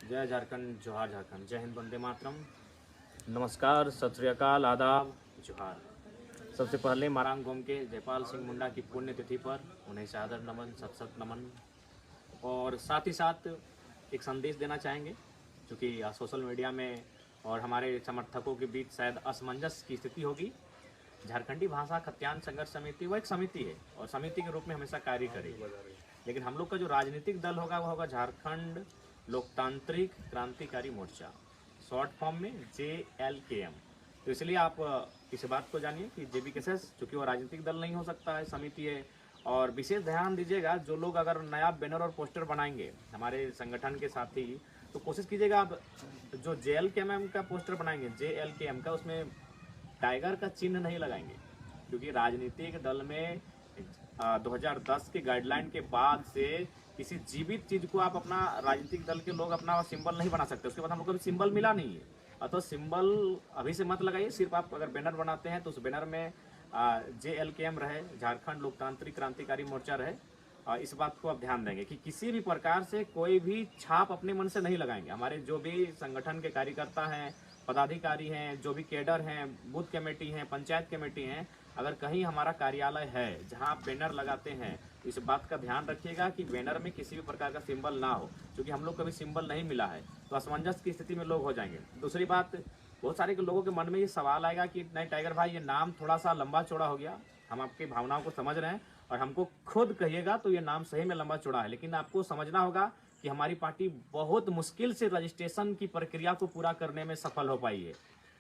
जय झारखंड, जोहार झारखंड, जय हिंद, वंदे मातरम। नमस्कार, सत श्री अकाल, आदाब, जोहार। सबसे पहले मारांग गोम के जयपाल सिंह मुंडा की पुण्यतिथि पर उन्हें सादर नमन, सत सत नमन। और साथ ही साथ एक संदेश देना चाहेंगे, क्योंकि सोशल मीडिया में और हमारे समर्थकों के बीच शायद असमंजस की स्थिति होगी। झारखंडी भाषा खत्यान संघर्ष समिति वो एक समिति है और समिति के रूप में हमेशा कार्य करेगी, लेकिन हम लोग का जो राजनीतिक दल होगा वो होगा झारखंड लोकतांत्रिक क्रांतिकारी मोर्चा, शॉर्ट फॉर्म में JLKM। तो इसलिए आप इस बात को जानिए कि JBKSS चूँकि वो राजनीतिक दल नहीं हो सकता है, समिति है। और विशेष ध्यान दीजिएगा, जो लोग अगर नया बैनर और पोस्टर बनाएंगे हमारे संगठन के साथी, तो कोशिश कीजिएगा आप जो JLKM का पोस्टर बनाएंगे, JLKM का, उसमें टाइगर का चिन्ह नहीं लगाएंगे, क्योंकि राजनीतिक दल में 2010 के गाइडलाइन के बाद से किसी जीवित चीज को आप अपना राजनीतिक दल के लोग अपना सिंबल नहीं बना सकते। उसके बाद हम लोग को भी सिंबल मिला नहीं है, अतः सिंबल अभी से मत लगाइए। सिर्फ आप अगर बैनर बनाते हैं तो उस बैनर में JLKM रहे, झारखंड लोकतांत्रिक क्रांतिकारी मोर्चा रहे। इस बात को आप ध्यान देंगे कि किसी भी प्रकार से कोई भी छाप अपने मन से नहीं लगाएंगे। हमारे जो भी संगठन के कार्यकर्ता हैं, पदाधिकारी हैं, जो भी कैडर हैं, बूथ कमेटी हैं, पंचायत कमेटी हैं, अगर कहीं हमारा कार्यालय है जहां आप बैनर लगाते हैं, तो इस बात का ध्यान रखिएगा कि बैनर में किसी भी प्रकार का सिंबल ना हो, क्योंकि हम लोग को भी सिंबल नहीं मिला है, तो असमंजस की स्थिति में लोग हो जाएंगे। दूसरी बात, बहुत सारे लोगों के मन में ये सवाल आएगा कि नहीं टाइगर भाई, ये नाम थोड़ा सा लंबा चौड़ा हो गया। हम आपकी भावनाओं को समझ रहे हैं और हमको खुद कहिएगा तो ये नाम सही में लंबा चौड़ा है, लेकिन आपको समझना होगा कि हमारी पार्टी बहुत मुश्किल से रजिस्ट्रेशन की प्रक्रिया को पूरा करने में सफल हो पाई है।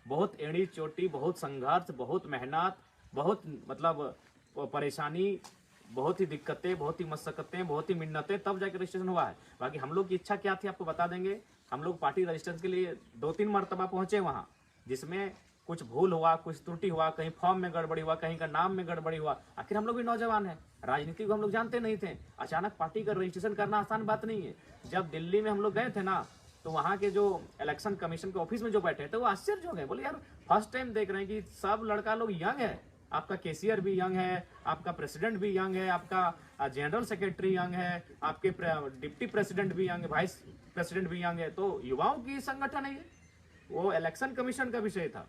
बहुत एड़ी चोटी, बहुत संघर्ष, बहुत मेहनत, बहुत मतलब परेशानी, बहुत ही दिक्कतें, बहुत ही मशक्कतें, बहुत ही मिन्नतें, तब जाकर रजिस्ट्रेशन हुआ है। बाकी हम लोग की इच्छा क्या थी आपको बता देंगे। हम लोग पार्टी रजिस्ट्रेशन के लिए 2-3 मरतबा पहुंचे वहाँ, जिसमें कुछ भूल हुआ, कुछ त्रुटि हुआ, कहीं फॉर्म में गड़बड़ी हुआ, कहीं का नाम में गड़बड़ी हुआ। आखिर हम लोग भी नौजवान हैं, राजनीति को हम लोग जानते नहीं थे। अचानक पार्टी का रजिस्ट्रेशन करना आसान बात नहीं है। जब दिल्ली में हम लोग गए थे ना, तो वहाँ के जो इलेक्शन कमीशन के ऑफिस में जो बैठे थे वो आश्चर्य हो गए, बोले यार फर्स्ट टाइम देख रहे हैं कि सब लड़का लोग यंग है। आपका केसीआर भी यंग है, आपका प्रेसिडेंट भी यंग है, आपका जनरल सेक्रेटरी यंग है, आपके डिप्टी प्रेसिडेंट भी यंग है, वाइस प्रेसिडेंट भी यंग है। तो युवाओं की संगठन है ये, वो इलेक्शन कमीशन का विषय था।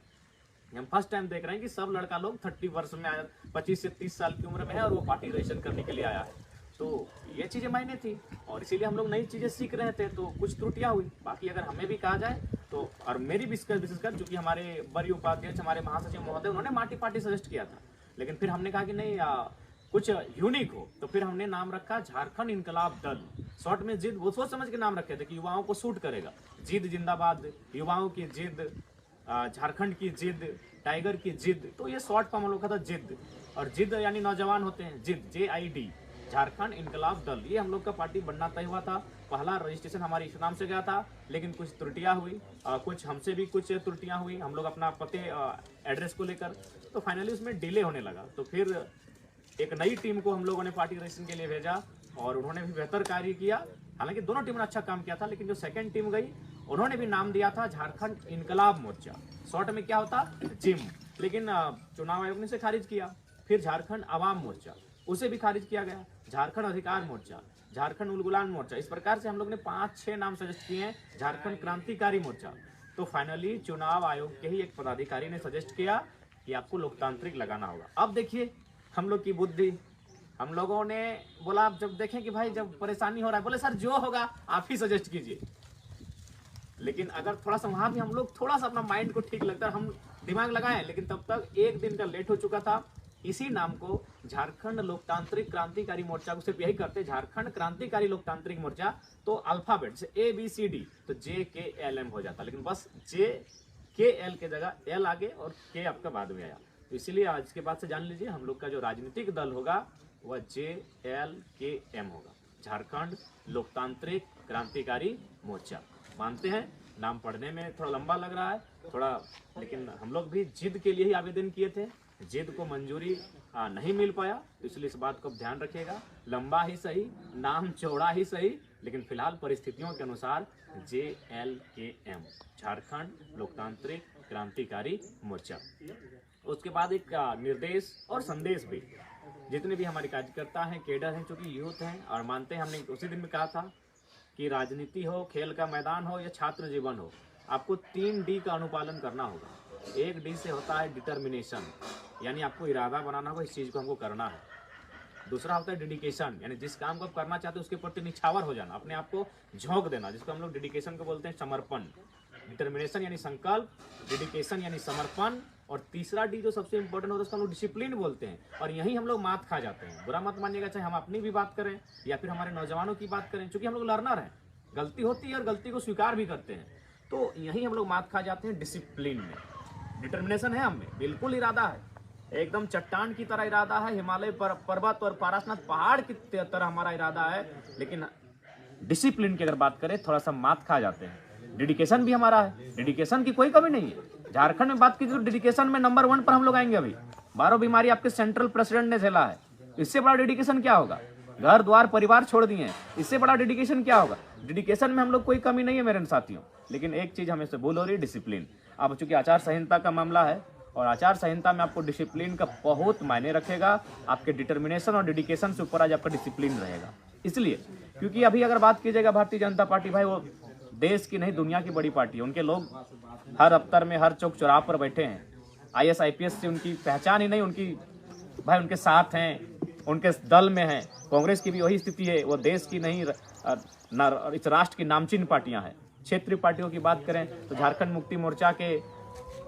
हम फर्स्ट टाइम देख रहे हैं कि सब लड़का लोग 30 वर्ष में आया, 25 से 30 साल की उम्र में है और वो पार्टी रजिस्ट्रेशन करने के लिए आया है। तो ये चीजें मायने थी और इसीलिए हम लोग नई चीजें सीख रहे थे, तो कुछ त्रुटियां हुई। बाकी अगर हमें भी कहा जाए तो, और मेरी विशेषकर चूंकि हमारे बड़ी उपाध्यक्ष, हमारे महासचिव महोदय, उन्होंने माटी पार्टी सजेस्ट किया था, लेकिन फिर हमने कहा कि नहीं कुछ यूनिक हो, तो फिर हमने नाम रखा झारखंड इनकलाब दल, शॉर्ट में जिद। वो सोच समझ के नाम रखे थे कि युवाओं को सूट करेगा। जिद जिंदाबाद, युवाओं की जिद, झारखंड की जिद, टाइगर की जिद, तो ये शॉर्ट फॉर्म हम लोग का था जिद। और जिद यानी नौजवान होते हैं, जिद JID, झारखंड इनकलाब दल, ये हम लोग का पार्टी बनना तय हुआ था। पहला रजिस्ट्रेशन हमारे इस नाम से गया था, लेकिन कुछ त्रुटियां हुई, कुछ हमसे भी कुछ त्रुटियां हुई, हम लोग अपना पते एड्रेस को लेकर, तो फाइनली उसमें डिले होने लगा। तो फिर एक नई टीम को हम लोगों ने पार्टी रजिस्ट्रेशन के लिए भेजा और उन्होंने भी बेहतर कार्य किया। हालांकि दोनों टीमों ने अच्छा काम किया था, लेकिन जो सेकंड टीम गई उन्होंने भी नाम दिया था झारखंड इनकलाब मोर्चा, शॉर्ट में क्या होता जिम, लेकिन चुनाव आयोग ने इसे खारिज किया। फिर झारखंड अवाम मोर्चा, उसे भी खारिज किया गया। झारखंड अधिकार मोर्चा, झारखंड उलगुलान मोर्चा, इस प्रकार से हम लोग ने 5-6 नाम सजेस्ट किए हैं, झारखंड क्रांतिकारी मोर्चा। तो फाइनली चुनाव आयोग के ही एक पदाधिकारी ने सजेस्ट किया कि आपको लोकतांत्रिक लगाना होगा। अब देखिए हम लोग की बुद्धि, हम लोगों ने बोला, आप जब देखें कि भाई जब परेशानी हो रहा है, बोले सर जो होगा आप ही सजेस्ट कीजिए। लेकिन अगर थोड़ा सा वहां भी हम लोग थोड़ा सा अपना माइंड को ठीक लगता है, हम दिमाग लगाएं, लेकिन तब तक एक दिन का लेट हो चुका था। इसी नाम को झारखंड लोकतांत्रिक क्रांतिकारी मोर्चा को सिर्फ यही करते, झारखंड क्रांतिकारी लोकतांत्रिक मोर्चा, तो अल्फाबेट से ABCD, तो JKLM हो जाता, लेकिन बस JKL के जगह L आगे और K आपका बाद में आया। तो इसीलिए आज के बाद से जान लीजिए, हम लोग का जो राजनीतिक दल होगा वह JLKM होगा, झारखंड लोकतांत्रिक क्रांतिकारी मोर्चा। मानते हैं नाम पढ़ने में थोड़ा लंबा लग रहा है थोड़ा, लेकिन हम लोग भी जिद के लिए ही आवेदन किए थे, जिद को मंजूरी नहीं मिल पाया, तो इसलिए इस बात को ध्यान रखिएगा। लंबा ही सही, नाम चौड़ा ही सही, लेकिन फिलहाल परिस्थितियों के अनुसार JLKM, झारखंड लोकतांत्रिक क्रांतिकारी मोर्चा। उसके बाद एक निर्देश और संदेश भी, जितने भी हमारे कार्यकर्ता हैं, केडर हैं, चूंकि यूथ हैं और मानते हैं, हमने उसी दिन में कहा था कि राजनीति हो, खेल का मैदान हो या छात्र जीवन हो, आपको 3D का अनुपालन करना होगा। 1D से होता है डिटर्मिनेशन, यानी आपको इरादा बनाना होगा, इस चीज़ को हमको करना है। दूसरा होता है डेडिकेशन, यानी जिस काम को आप करना चाहते हो उसके प्रति निछावर हो जाना, अपने आप को झोंक देना, जिसको हम लोग डेडिकेशन को बोलते हैं समर्पण। डिटर्मिनेशन यानी संकल्प, डेडिकेशन यानी समर्पण, और तीसरा डी जो सबसे इंपॉर्टेंट होता है उसको हम लोग डिसिप्लिन बोलते हैं। और यही हम लोग मात खा जाते हैं। बुरा मत मानिएगा, चाहे हम अपनी भी बात करें या फिर हमारे नौजवानों की बात करें, क्योंकि हम लोग लर्नर हैं, गलती होती है और गलती को स्वीकार भी करते हैं, तो यही हम लोग मात खा जाते हैं डिसिप्लिन में। डिटर्मिनेशन है हमें, बिल्कुल इरादा है, एकदम चट्टान की तरह इरादा है, हिमालय पर्वत और पारसनाथ पहाड़ की तरह हमारा इरादा है, लेकिन डिसिप्लिन की अगर बात करें थोड़ा सा मात खा जाते हैं। डेडिकेशन भी हमारा है, डेडिकेशन की कोई कमी नहीं है। झारखंड में बात कीजिए तो डेडिकेशन में नंबर 1 पर हम लोग आएंगे। अभी 12 बीमारी आपके सेंट्रल प्रेसिडेंट ने झेला है, इससे बड़ा डेडिकेशन क्या होगा? घर द्वार परिवार छोड़ दिए हैं, इससे बड़ा डेडिकेशन क्या होगा? डेडिकेशन में हम लोग कोई कमी नहीं है मेरे साथियों, लेकिन एक चीज हमें से भूल हो रही है, डिसिप्लिन। अब चूंकि आचार संहिता का मामला है और आचार संहिता में आपको डिसिप्लिन का बहुत मायने रखेगा। आपके डिटर्मिनेशन और डेडिकेशन से ऊपर आज आपका डिसिप्लिन रहेगा। इसलिए क्योंकि अभी अगर बात कीजिएगा भारतीय जनता पार्टी, भाई वो देश की नहीं दुनिया की बड़ी पार्टी है। उनके लोग हर दफ्तर में हर चौक चौराहे पर बैठे हैं। IAS IPS से उनकी पहचान ही नहीं, उनकी भाई उनके साथ हैं, उनके दल में हैं। कांग्रेस की भी वही स्थिति है, वो देश की नहीं इस राष्ट्र की नामचीन पार्टियां हैं। क्षेत्रीय पार्टियों की बात करें तो झारखंड मुक्ति मोर्चा के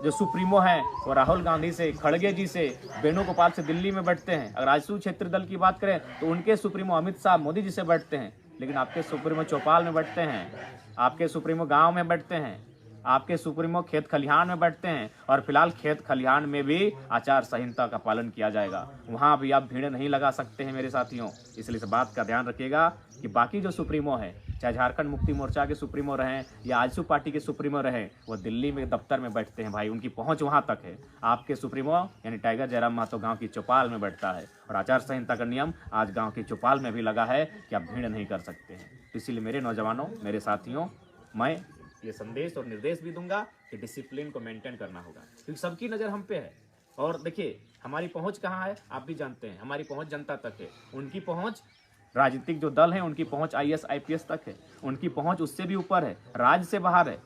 जो सुप्रीमो हैं वो राहुल गांधी से, खड़गे जी से, वेणुगोपाल से दिल्ली में बैठते हैं। अगर राजसू क्षेत्र दल की बात करें तो उनके सुप्रीमो अमित शाह मोदी जी से बैठते हैं, लेकिन आपके सुप्रीमो चौपाल में बैठते हैं, आपके सुप्रीमो गांव में बैठते हैं, आपके सुप्रीमो खेत खलिहान में बैठते हैं। और फिलहाल खेत खलिहान में भी आचार संहिता का पालन किया जाएगा, वहां भी आप भीड़ नहीं लगा सकते हैं मेरे साथियों। इसलिए इस बात का ध्यान रखिएगा कि बाकी जो सुप्रीमो है, चाहे झारखंड मुक्ति मोर्चा के सुप्रीमो रहें या आजसू पार्टी के सुप्रीमो रहें, वो दिल्ली में दफ्तर में बैठते हैं भाई, उनकी पहुंच वहां तक है। आपके सुप्रीमो यानी टाइगर जयराम महतो गांव की चौपाल में बैठता है, और आचार संहिता का नियम आज गांव की चौपाल में भी लगा है कि आप भीड़ नहीं कर सकते हैं। इसीलिए मेरे नौजवानों, मेरे साथियों, मैं ये संदेश और निर्देश भी दूंगा कि डिसिप्लिन को मेंटेन करना होगा, क्योंकि सबकी नज़र हम पे है। और देखिए हमारी पहुंच कहाँ है, आप भी जानते हैं, हमारी पहुंच जनता तक है। उनकी पहुंच राजनीतिक जो दल है उनकी पहुंच IAS IPS तक है, उनकी पहुंच उससे भी ऊपर है, राज्य से बाहर है।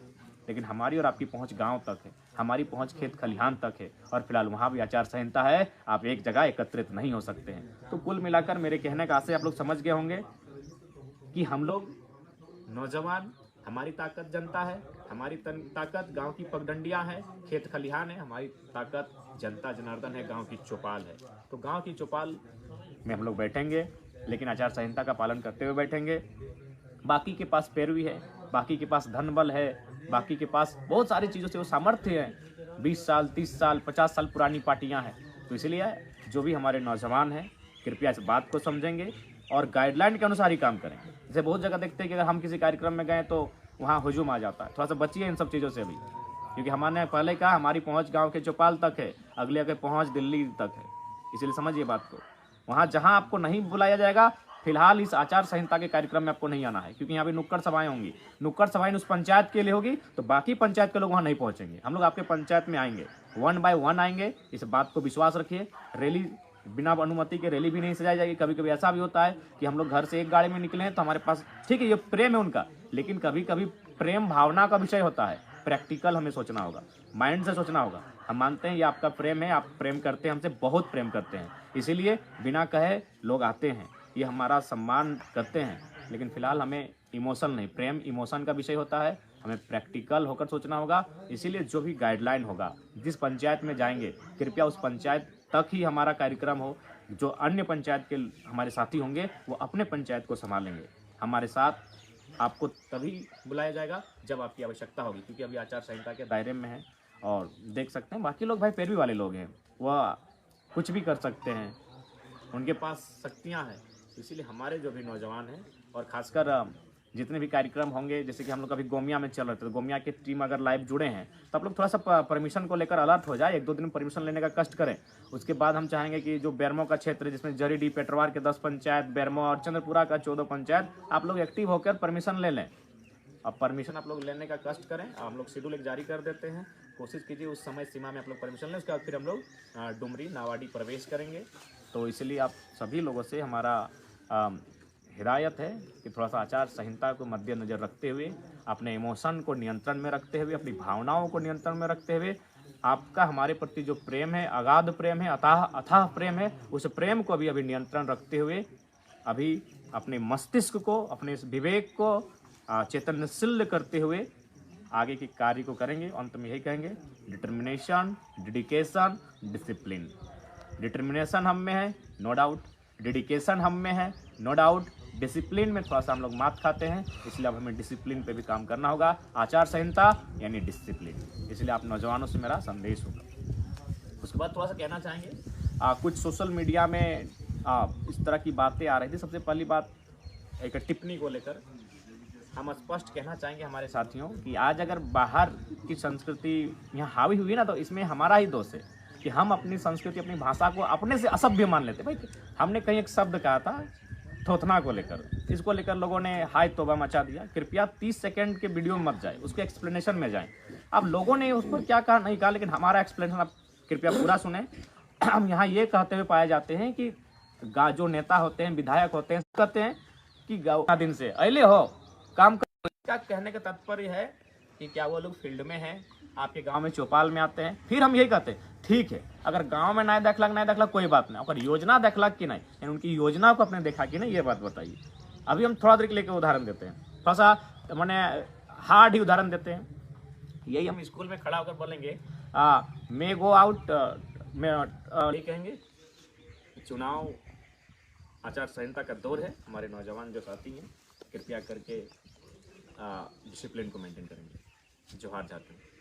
लेकिन हमारी और आपकी पहुंच गांव तक है, हमारी पहुंच खेत खलिहान तक है, और फिलहाल वहां भी आचार संहिता है, आप एक जगह एकत्रित नहीं हो सकते हैं। तो कुल मिलाकर मेरे कहने का आशय आप लोग समझ गए होंगे कि हम लोग नौजवान, हमारी ताकत जनता है, हमारी ताकत गांव की पगडंडियां हैं, खेत खलिहान है, हमारी ताकत जनता जनार्दन है, गांव की चौपाल है। तो गांव की चौपाल में हम लोग बैठेंगे, लेकिन आचार संहिता का पालन करते हुए बैठेंगे। बाकी के पास पैरवी है, बाकी के पास धन बल है, बाकी के पास बहुत सारी चीज़ों से वो सामर्थ्य है। 20 साल 30 साल 50 साल पुरानी पार्टियां हैं। तो इसलिए जो भी हमारे नौजवान हैं कृपया इस बात को समझेंगे और गाइडलाइन के अनुसार ही काम करें। जैसे बहुत जगह देखते हैं कि अगर हम किसी कार्यक्रम में गए तो वहाँ हुजूम आ जाता है। थोड़ा सा बचिए इन सब चीज़ों से अभी, क्योंकि हमने पहले कहा हमारी पहुँच गाँव के चौपाल तक है, अगले के पहुँच दिल्ली तक है। इसलिए समझिए बात को। वहाँ जहाँ आपको नहीं बुलाया जाएगा, फिलहाल इस आचार संहिता के कार्यक्रम में आपको नहीं आना है, क्योंकि यहाँ पे नुक्कड़ सभाएं होंगी। नुक्कड़ सभाएं उस पंचायत के लिए होगी, तो बाकी पंचायत के लोग वहाँ नहीं पहुँचेंगे। हम लोग आपके पंचायत में आएंगे, 1 by 1 आएंगे, इस बात को विश्वास रखिए। रैली बिना अनुमति के रैली भी नहीं सजाई जाएगी। कभी कभी ऐसा भी होता है कि हम लोग घर से एक गाड़ी में निकले हैं तो हमारे पास, ठीक है ये प्रेम है उनका, लेकिन कभी कभी प्रेम भावना का विषय होता है। प्रैक्टिकल हमें सोचना होगा, माइंड से सोचना होगा। हम मानते हैं ये आपका प्रेम है, आप प्रेम करते हैं, हमसे बहुत प्रेम करते हैं, इसीलिए बिना कहे लोग आते हैं, ये हमारा सम्मान करते हैं। लेकिन फिलहाल हमें इमोशन नहीं, प्रेम इमोशन का विषय होता है, हमें प्रैक्टिकल होकर सोचना होगा। इसीलिए जो भी गाइडलाइन होगा, जिस पंचायत में जाएंगे कृपया उस पंचायत तक ही हमारा कार्यक्रम हो। जो अन्य पंचायत के हमारे साथी होंगे वो अपने पंचायत को संभालेंगे। हमारे साथ आपको तभी बुलाया जाएगा जब आपकी आवश्यकता होगी, क्योंकि अभी आचार संहिता के दायरे में है। और देख सकते हैं बाकी लोग भाई पैरवी वाले लोग हैं, वह कुछ भी कर सकते हैं, उनके पास शक्तियाँ हैं। इसीलिए हमारे जो भी नौजवान हैं और खासकर जितने भी कार्यक्रम होंगे, जैसे कि हम लोग अभी गोमिया में चल रहे थे, तो गोमिया की टीम अगर लाइव जुड़े हैं तो आप लोग थोड़ा सा परमिशन को लेकर अलर्ट हो जाए, 1-2 दिन परमिशन लेने का कष्ट करें। उसके बाद हम चाहेंगे कि जो बेरमो का क्षेत्र है, जिसमें जरीडी पेटरवार के 10 पंचायत, बेरमो और चंद्रपुरा का 14 पंचायत, आप लोग एक्टिव होकर परमिशन ले लें। अब परमिशन आप लोग लेने का कष्ट करें, हम लोग शेड्यूल एक जारी कर देते हैं, कोशिश कीजिए उस समय सीमा में आप लोग परमिशन लें। उसके बाद फिर हम लोग डुमरी नावाडी प्रवेश करेंगे। तो इसलिए आप सभी लोगों से हमारा हिदायत है कि थोड़ा सा आचार संहिता को मद्देनजर रखते हुए, अपने इमोशन को नियंत्रण में रखते हुए, अपनी भावनाओं को नियंत्रण में रखते हुए, आपका हमारे प्रति जो प्रेम है, अगाध प्रेम है, अथाह प्रेम है, उस प्रेम को अभी नियंत्रण रखते हुए अभी अपने मस्तिष्क को, अपने इस विवेक को चैतन्यशील करते हुए आगे के कार्य को करेंगे। अंत में यही कहेंगे, डिटर्मिनेशन, डेडिकेशन, डिसिप्लिन। डिटर्मिनेशन हम में है, नो डाउट। डेडिकेशन हम में है, नो डाउट। डिसिप्लिन में थोड़ा सा हम लोग मात खाते हैं, इसलिए अब हमें डिसिप्लिन पे भी काम करना होगा। आचार संहिता यानी डिसिप्लिन, इसलिए आप नौजवानों से मेरा संदेश होगा। उसके बाद थोड़ा सा कहना चाहेंगे, कुछ सोशल मीडिया में इस तरह की बातें आ रही थी। सबसे पहली बात, एक टिप्पणी को लेकर हम स्पष्ट कहना चाहेंगे हमारे साथियों कि आज अगर बाहर की संस्कृति यहाँ हावी हुई ना, तो इसमें हमारा ही दोष है कि हम अपनी संस्कृति, अपनी भाषा को अपने से असभ्य मान लेते। भाई हमने कहीं एक शब्द कहा था थोथना को लेकर, इसको लेकर लोगों ने हाय तौबा मचा दिया। कृपया 30 सेकंड के वीडियो में मत जाए, उसके एक्सप्लेनेशन में जाएं। अब लोगों ने उसको क्या कहा नहीं कहा, लेकिन हमारा एक्सप्लेनेशन आप कृपया पूरा सुने। हम यहाँ ये कहते हुए पाए जाते हैं कि जो नेता होते हैं, विधायक होते हैं, कहते हैं कि गाँव दिन से अले हो काम कर। क्या कहने का तात्पर्य है कि क्या वो लोग फील्ड में हैं, आपके गांव में चौपाल में आते हैं। फिर हम यही कहते हैं, ठीक है, अगर गांव में नहीं देखलक कोई बात नहीं, अगर योजना देखलक कि नहीं, यानी उनकी योजना को आपने देखा कि नहीं, ये बात बताइए। अभी हम थोड़ा देर के लेकर उदाहरण देते हैं, थोड़ा सा मैंने हार्ड ही उदाहरण देते हैं। यही हम स्कूल में खड़ा होकर बोलेंगे, मे गो आउट, ये कहेंगे चुनाव आचार संहिता का दौर है। हमारे नौजवान जो साथी हैं, कृपया करके डिसिप्लिन को मेंटेन करेंगे। जोहार झारखंड।